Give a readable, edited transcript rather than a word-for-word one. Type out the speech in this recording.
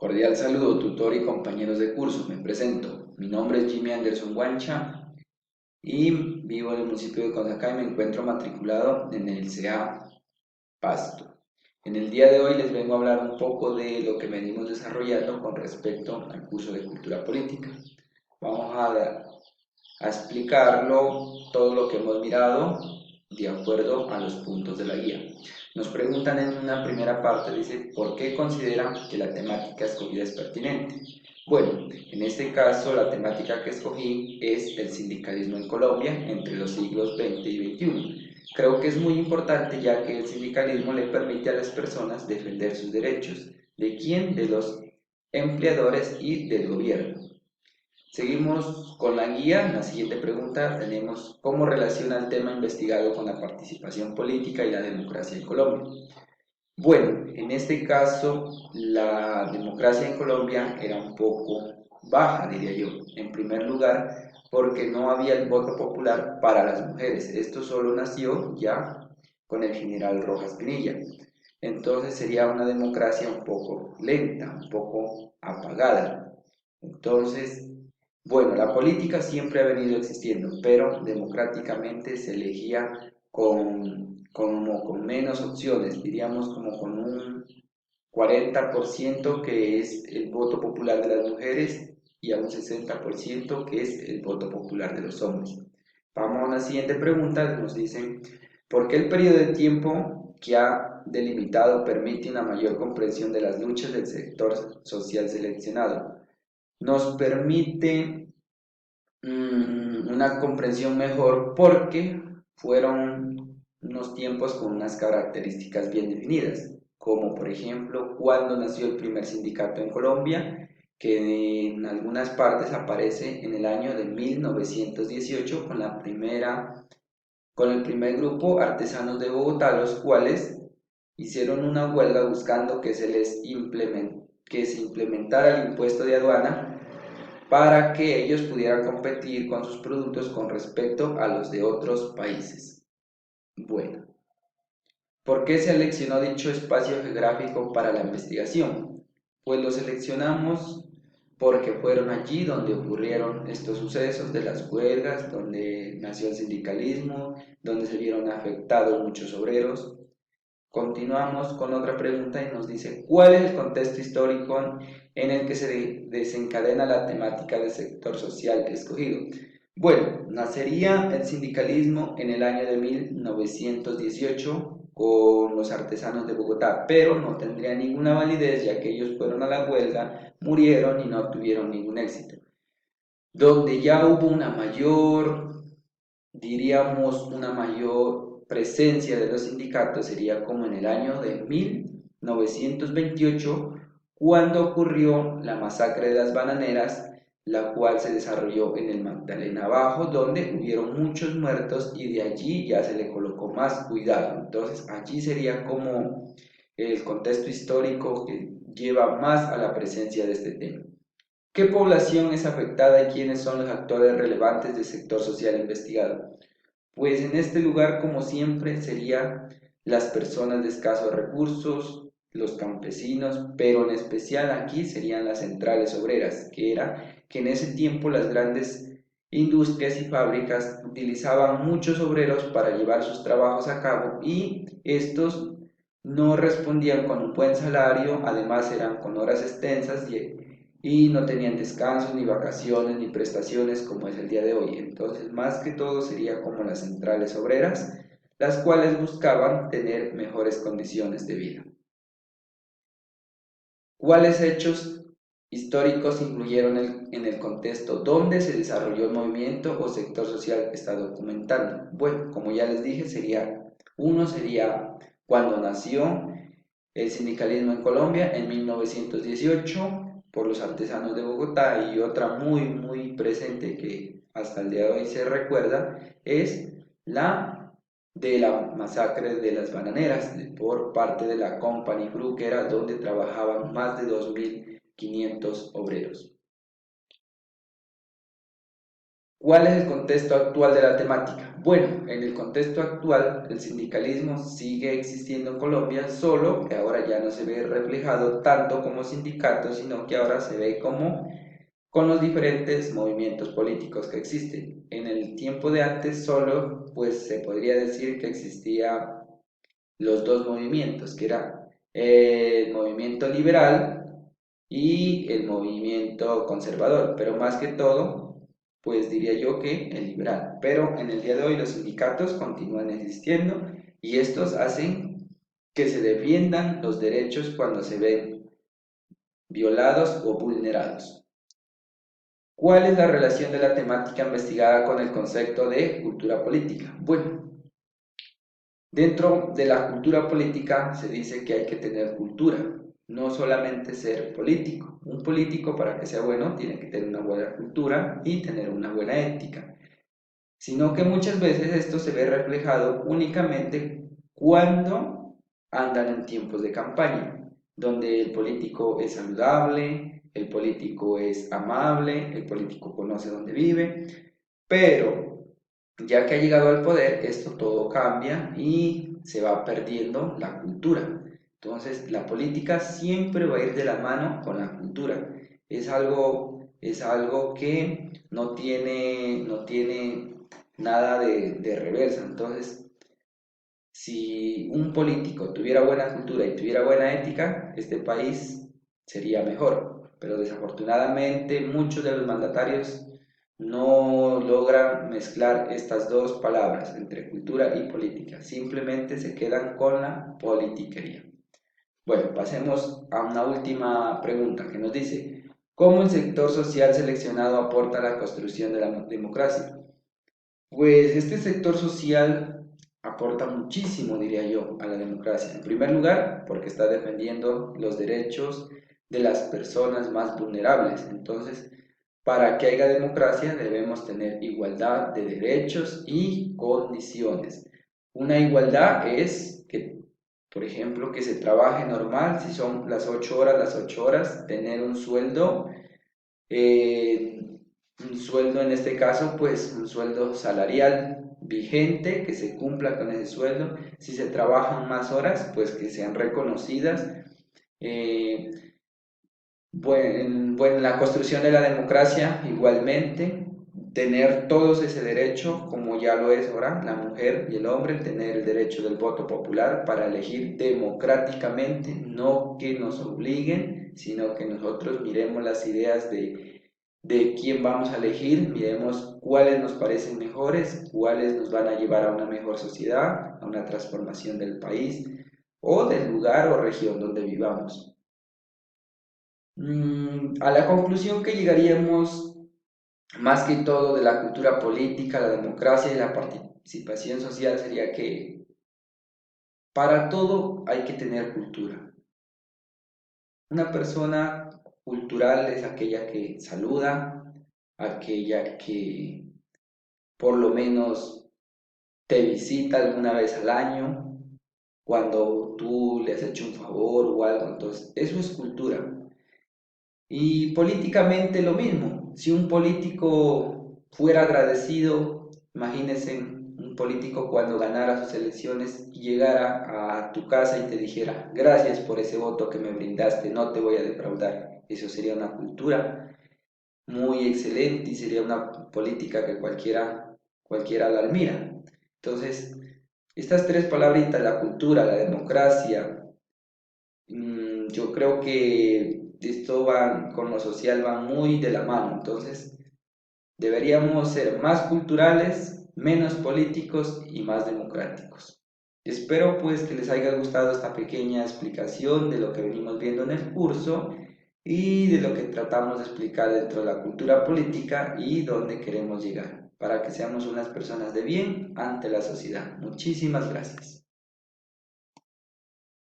Cordial saludo, tutor y compañeros de curso. Me presento. Mi nombre es Jimmy Anderson Guancha y vivo en el municipio de Consacá y me encuentro matriculado en el CA Pasto. En el día de hoy les vengo a hablar un poco de lo que venimos desarrollando con respecto al curso de Cultura Política. Vamos a explicarlo todo lo que hemos mirado de acuerdo a los puntos de la guía. Nos preguntan en una primera parte, dice, ¿por qué considera que la temática escogida es pertinente? Bueno, en este caso la temática que escogí es el sindicalismo en Colombia entre los siglos XX y XXI. Creo que es muy importante ya que el sindicalismo le permite a las personas defender sus derechos. ¿De quién? De los empleadores y del gobierno. Seguimos con la guía. En la siguiente pregunta tenemos cómo relaciona el tema investigado con la participación política y la democracia en Colombia. Bueno, en este caso la democracia en Colombia era un poco baja, diría yo. En primer lugar, porque no había el voto popular para las mujeres. Esto solo nació ya con el general Rojas Pinilla. Entonces sería una democracia un poco lenta, un poco apagada. Entonces, bueno, la política siempre ha venido existiendo, pero democráticamente se elegía con menos opciones, diríamos como con un 40% que es el voto popular de las mujeres y a un 60% que es el voto popular de los hombres. Vamos a la siguiente pregunta, nos dicen, ¿por qué el periodo de tiempo que ha delimitado permite una mayor comprensión de las luchas del sector social seleccionado? Nos permite una comprensión mejor porque fueron unos tiempos con unas características bien definidas, como por ejemplo cuando nació el primer sindicato en Colombia, que en algunas partes aparece en el año de 1918 con el primer grupo artesanos de Bogotá, los cuales hicieron una huelga buscando que se implementara el impuesto de aduana para que ellos pudieran competir con sus productos con respecto a los de otros países. Bueno, ¿por qué seleccionó dicho espacio geográfico para la investigación? Pues lo seleccionamos porque fueron allí donde ocurrieron estos sucesos de las huelgas, donde nació el sindicalismo, donde se vieron afectados muchos obreros. Continuamos con otra pregunta y nos dice, ¿cuál es el contexto histórico en el que se desencadena la temática del sector social escogido? Bueno, nacería el sindicalismo en el año de 1918 con los artesanos de Bogotá, pero no tendría ninguna validez ya que ellos fueron a la huelga, murieron y no obtuvieron ningún éxito. Donde ya hubo diríamos, una mayor presencia de los sindicatos sería como en el año de 1928, cuando ocurrió la masacre de las bananeras, la cual se desarrolló en el Magdalena Bajo, donde hubieron muchos muertos y de allí ya se le colocó más cuidado. Entonces allí sería como el contexto histórico que lleva más a la presencia de este tema. ¿Qué población es afectada y quiénes son los actores relevantes del sector social investigado? Pues en este lugar, como siempre, serían las personas de escasos recursos, los campesinos, pero en especial aquí serían las centrales obreras, que en ese tiempo las grandes industrias y fábricas utilizaban muchos obreros para llevar sus trabajos a cabo y estos no respondían con un buen salario, además eran con horas extensas y no tenían descansos, ni vacaciones, ni prestaciones como es el día de hoy. Entonces, más que todo sería como las centrales obreras, las cuales buscaban tener mejores condiciones de vida. ¿Cuáles hechos históricos influyeron en el contexto donde se desarrolló el movimiento o sector social que está documentando? Bueno, como ya les dije, uno sería cuando nació el sindicalismo en Colombia en 1918 por los artesanos de Bogotá, y otra muy presente que hasta el día de hoy se recuerda es la de la masacre de las bananeras por parte de la Company Group, que era donde trabajaban más de 2.500 obreros. ¿Cuál es el contexto actual de la temática? Bueno, en el contexto actual el sindicalismo sigue existiendo en Colombia, solo que ahora ya no se ve reflejado tanto como sindicato, sino que ahora se ve como con los diferentes movimientos políticos que existen. En el tiempo de antes solo pues se podría decir que existía los dos movimientos, que era el movimiento liberal y el movimiento conservador, pero más que todo, pues diría yo que el liberal. Pero en el día de hoy los sindicatos continúan existiendo y estos hacen que se defiendan los derechos cuando se ven violados o vulnerados. ¿Cuál es la relación de la temática investigada con el concepto de cultura política? Bueno, dentro de la cultura política se dice que hay que tener cultura, no solamente ser político. Un político para que sea bueno tiene que tener una buena cultura y tener una buena ética, sino que muchas veces esto se ve reflejado únicamente cuando andan en tiempos de campaña, donde el político es saludable, el político es amable, el político conoce dónde vive, pero ya que ha llegado al poder, esto todo cambia y se va perdiendo la cultura. Entonces, la política siempre va a ir de la mano con la cultura. Es algo que no tiene nada de reversa. Entonces, si un político tuviera buena cultura y tuviera buena ética, este país sería mejor. Pero desafortunadamente muchos de los mandatarios no logran mezclar estas dos palabras entre cultura y política. Simplemente se quedan con la politiquería. Bueno, pasemos a una última pregunta que nos dice, ¿cómo el sector social seleccionado aporta a la construcción de la democracia? Pues este sector social aporta muchísimo, diría yo, a la democracia. En primer lugar, porque está defendiendo los derechos de las personas más vulnerables. Entonces, para que haya democracia debemos tener igualdad de derechos y condiciones. Una igualdad es que, por ejemplo, que se trabaje normal, si son las 8 horas, tener eh, un sueldo en este caso, pues un sueldo salarial vigente, que se cumpla con ese sueldo. Si se trabajan más horas, pues que sean reconocidas. Eh, bueno, la construcción de la democracia, igualmente, tener todos ese derecho, como ya lo es ahora la mujer y el hombre, tener el derecho del voto popular para elegir democráticamente, no que nos obliguen, sino que nosotros miremos las ideas de quién vamos a elegir, miremos cuáles nos parecen mejores, cuáles nos van a llevar a una mejor sociedad, a una transformación del país o del lugar o región donde vivamos. A la conclusión que llegaríamos, más que todo de la cultura política, la democracia y la participación social, sería que para todo hay que tener cultura. Una persona cultural es aquella que saluda, aquella que por lo menos te visita alguna vez al año, cuando tú le has hecho un favor o algo, entonces eso es cultura. Y políticamente lo mismo. Si un político fuera agradecido, imagínense un político cuando ganara sus elecciones y llegara a tu casa y te dijera, gracias por ese voto que me brindaste, no te voy a defraudar. Eso sería una cultura muy excelente y sería una política que cualquiera la admira. Entonces, estas tres palabritas, la cultura, la democracia, yo creo que esto va con lo social, va muy de la mano. Entonces, deberíamos ser más culturales, menos políticos y más democráticos. Espero pues que les haya gustado esta pequeña explicación de lo que venimos viendo en el curso y de lo que tratamos de explicar dentro de la cultura política y dónde queremos llegar, para que seamos unas personas de bien ante la sociedad. Muchísimas gracias.